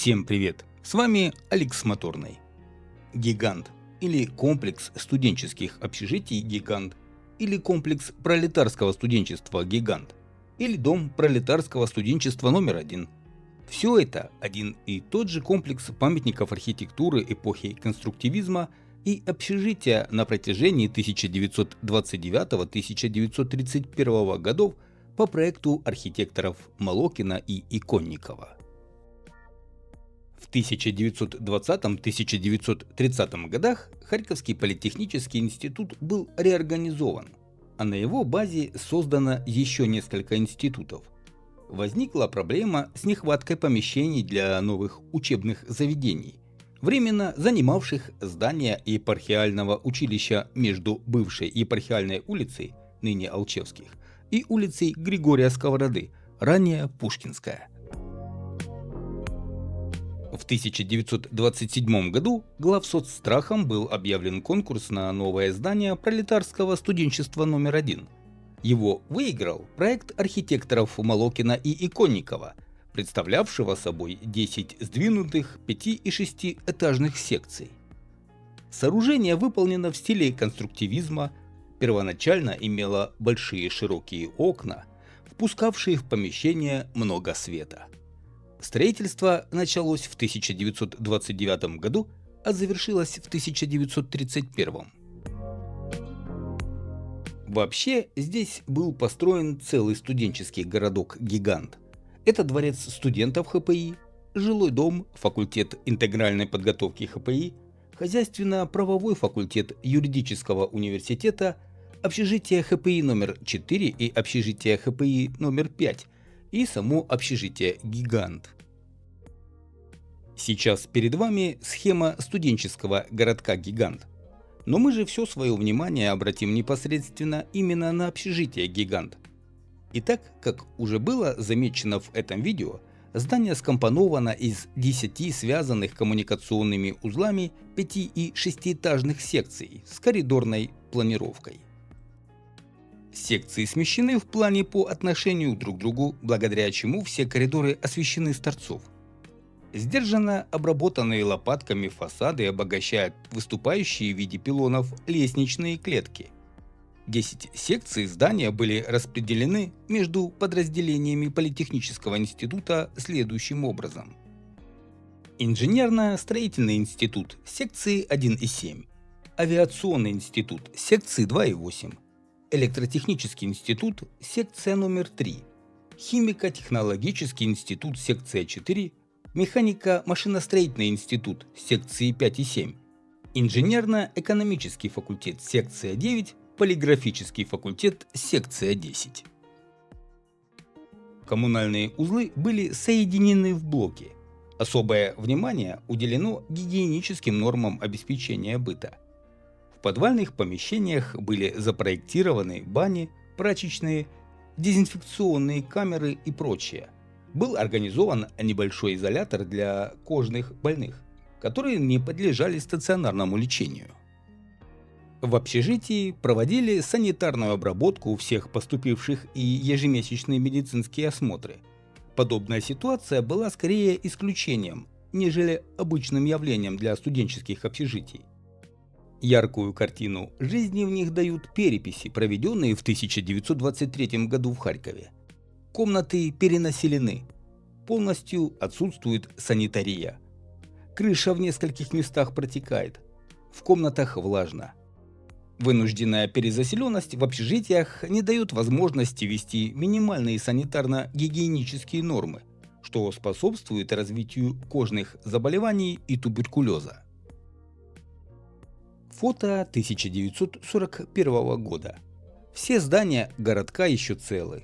Всем привет! С вами Алекс Моторный. Гигант или комплекс студенческих общежитий «Гигант», или комплекс пролетарского студенчества «Гигант», или дом пролетарского студенчества номер 1. Все это один и тот же комплекс памятников архитектуры эпохи конструктивизма и общежития на протяжении 1929-1931 годов по проекту архитекторов Молокина и Иконникова. В 1920-1930 годах Харьковский политехнический институт был реорганизован, а на его базе создано еще несколько институтов. Возникла проблема с нехваткой помещений для новых учебных заведений, временно занимавших здание епархиального училища между бывшей епархиальной улицей, ныне Алчевских, и улицей Григория Сковороды, ранее Пушкинская. В 1927 году главсоцстрахом был объявлен конкурс на новое здание пролетарского студенчества номер 1. Его выиграл проект архитекторов Молокина и Иконникова, представлявшего собой 10 сдвинутых 5- и 6-этажных секций. Сооружение выполнено в стиле конструктивизма, первоначально имело большие широкие окна, впускавшие в помещение много света. Строительство началось в 1929 году, а завершилось в 1931. Вообще, здесь был построен целый студенческий городок-гигант. Это дворец студентов ХПИ, жилой дом, факультет интегральной подготовки ХПИ, хозяйственно-правовой факультет юридического университета, общежитие ХПИ номер 4 и общежитие ХПИ номер 5, и само общежитие «Гигант». Сейчас перед вами схема студенческого городка «Гигант». Но мы же все свое внимание обратим непосредственно именно на общежитие «Гигант». Итак, как уже было замечено в этом видео, здание скомпоновано из 10 связанных коммуникационными узлами 5- и 6-этажных секций с коридорной планировкой. Секции смещены в плане по отношению друг к другу, благодаря чему все коридоры освещены с торцов. Сдержанно обработанные лопатками фасады обогащают выступающие в виде пилонов лестничные клетки. 10 секций здания были распределены между подразделениями Политехнического института следующим образом. Инженерно-строительный институт – секции 1 и 7, авиационный институт – секции 2 и 8, электротехнический институт – секция номер 3, химико-технологический институт – секция 4, механико-машиностроительный институт – секции 5 и 7, инженерно-экономический факультет – секция 9, полиграфический факультет – секция 10. Коммунальные узлы были соединены в блоки. Особое внимание уделено гигиеническим нормам обеспечения быта. В подвальных помещениях были запроектированы бани, прачечные, дезинфекционные камеры и прочее. Был организован небольшой изолятор для кожных больных, которые не подлежали стационарному лечению. В общежитии проводили санитарную обработку всех поступивших и ежемесячные медицинские осмотры. Подобная ситуация была скорее исключением, нежели обычным явлением для студенческих общежитий. Яркую картину жизни в них дают переписи, проведенные в 1923 году в Харькове. Комнаты перенаселены. Полностью отсутствует санитария. Крыша в нескольких местах протекает. В комнатах влажно. Вынужденная перезаселенность в общежитиях не дает возможности ввести минимальные санитарно-гигиенические нормы, что способствует развитию кожных заболеваний и туберкулеза. Фото 1941 года. Все здания городка еще целы.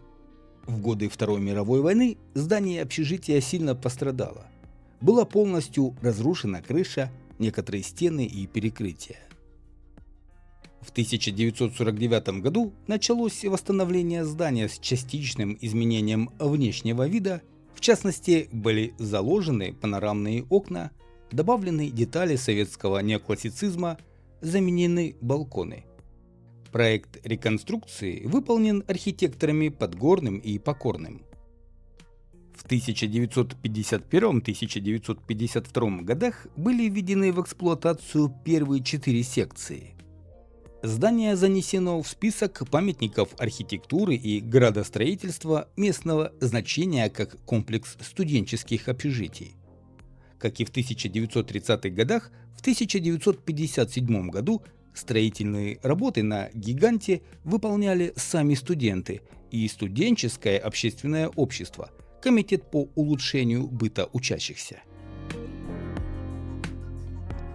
В годы Второй мировой войны здание общежития сильно пострадало. Была полностью разрушена крыша, некоторые стены и перекрытия. В 1949 году началось восстановление здания с частичным изменением внешнего вида, в частности, были заложены панорамные окна, добавлены детали советского неоклассицизма, заменены балконы. Проект реконструкции выполнен архитекторами Подгорным и Покорным. В В 1951-1952 годах были введены в эксплуатацию первые 4 секции. Здание занесено в список памятников архитектуры и градостроительства местного значения как комплекс студенческих общежитий. Как и в 1930-х годах, в 1957 году строительные работы на «Гиганте» выполняли сами студенты и студенческое общественное общество, комитет по улучшению быта учащихся.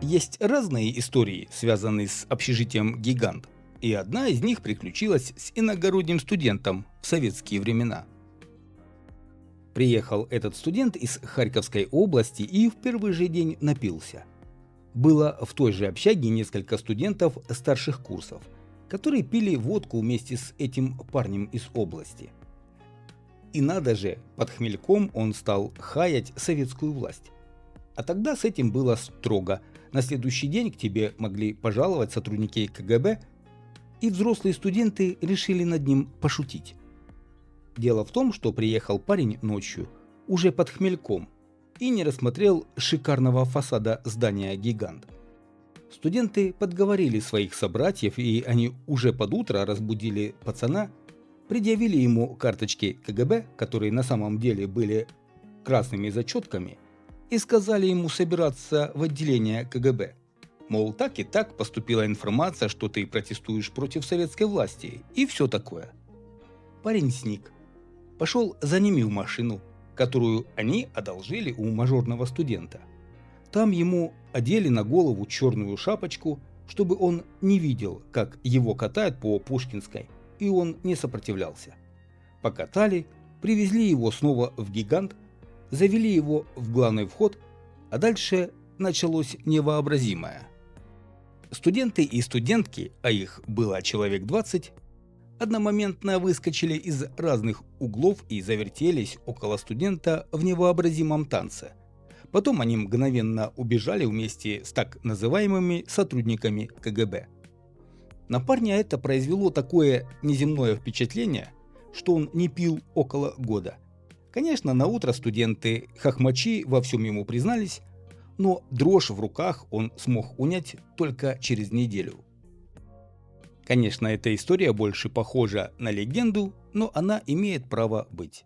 Есть разные истории, связанные с общежитием «Гигант», и одна из них приключилась с иногородним студентом в советские времена. Приехал этот студент из Харьковской области и в первый же день напился. Было в той же общаге несколько студентов старших курсов, которые пили водку вместе с этим парнем из области. И надо же, под хмельком он стал хаять советскую власть. А тогда с этим было строго. На следующий день к тебе могли пожаловать сотрудники КГБ, и взрослые студенты решили над ним пошутить. Дело в том, что приехал парень ночью, уже под хмельком, и не рассмотрел шикарного фасада здания «Гигант». Студенты подговорили своих собратьев, и они уже под утро разбудили пацана, предъявили ему карточки КГБ, которые на самом деле были красными зачетками, и сказали ему собираться в отделение КГБ. Мол, так и так поступила информация, что ты протестуешь против советской власти, и все такое. Парень сник. Пошел за ними в машину, которую они одолжили у мажорного студента. Там ему одели на голову черную шапочку, чтобы он не видел, как его катают по Пушкинской, и он не сопротивлялся. Покатали, привезли его снова в «Гигант», завели его в главный вход, а дальше началось невообразимое. Студенты и студентки, а их было человек 20, одномоментно выскочили из разных углов и завертелись около студента в невообразимом танце. Потом они мгновенно убежали вместе с так называемыми сотрудниками КГБ. На парня это произвело такое неземное впечатление, что он не пил около года. Конечно, на утро студенты-хохмачи во всем ему признались, но дрожь в руках он смог унять только через неделю. Конечно, эта история больше похожа на легенду, но она имеет право быть.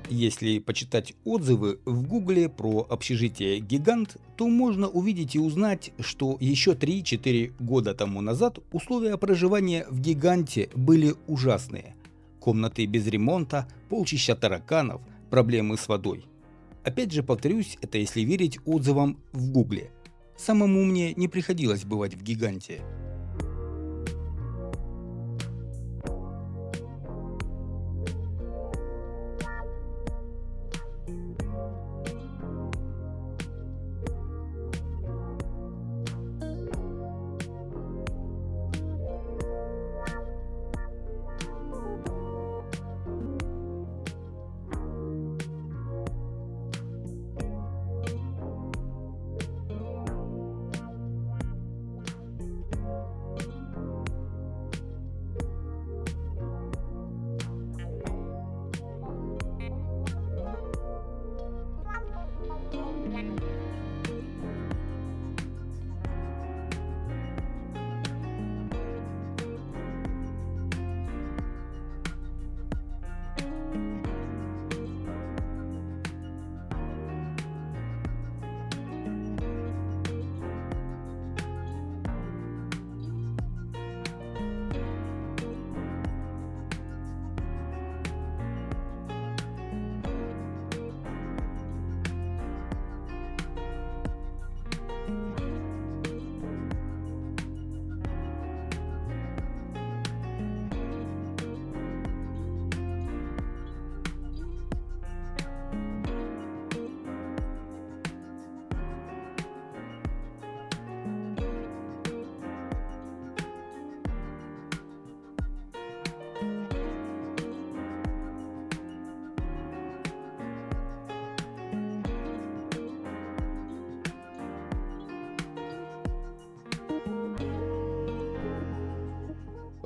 Если почитать отзывы в Гугле про общежитие «Гигант», то можно увидеть и узнать, что еще 3-4 года тому назад условия проживания в «Гиганте» были ужасные. Комнаты без ремонта, полчища тараканов, проблемы с водой. Опять же повторюсь, это если верить отзывам в Гугле. Самому мне не приходилось бывать в «Гиганте».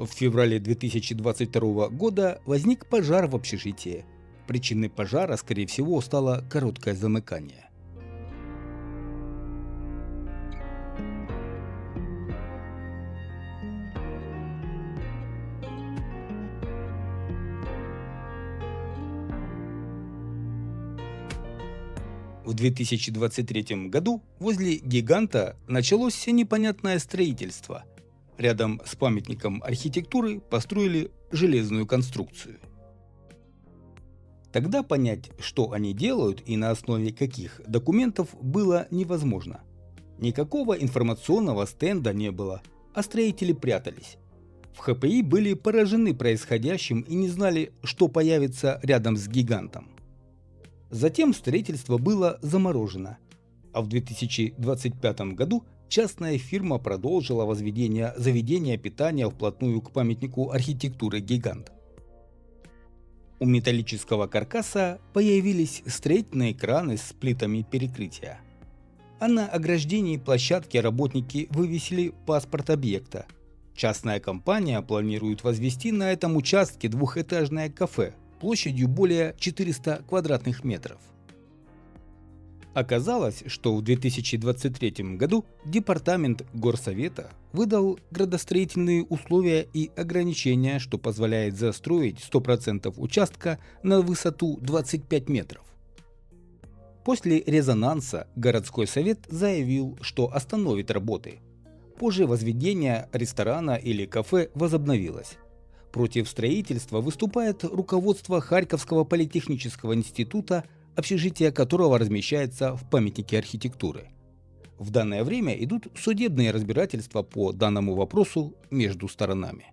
В феврале 2022 года возник пожар в общежитии. Причиной пожара, скорее всего, стало короткое замыкание. В 2023 году возле «Гиганта» началось непонятное строительство. Рядом с памятником архитектуры построили железную конструкцию. Тогда понять, что они делают и на основе каких документов, было невозможно. Никакого информационного стенда не было, а строители прятались. В ХПИ были поражены происходящим и не знали, что появится рядом с «Гигантом». Затем строительство было заморожено, а в 2025 году частная фирма продолжила возведение заведения питания вплотную к памятнику архитектуры «Гигант». У металлического каркаса появились строительные краны с плитами перекрытия. А на ограждении площадки работники вывесили паспорт объекта. Частная компания планирует возвести на этом участке двухэтажное кафе площадью более 400 квадратных метров. Оказалось, что в 2023 году Департамент Горсовета выдал градостроительные условия и ограничения, что позволяет застроить 100% участка на высоту 25 метров. После резонанса городской совет заявил, что остановит работы. Позже возведение ресторана или кафе возобновилось. Против строительства выступает руководство Харьковского политехнического института, общежитие которого размещается в памятнике архитектуры. В данное время идут судебные разбирательства по данному вопросу между сторонами.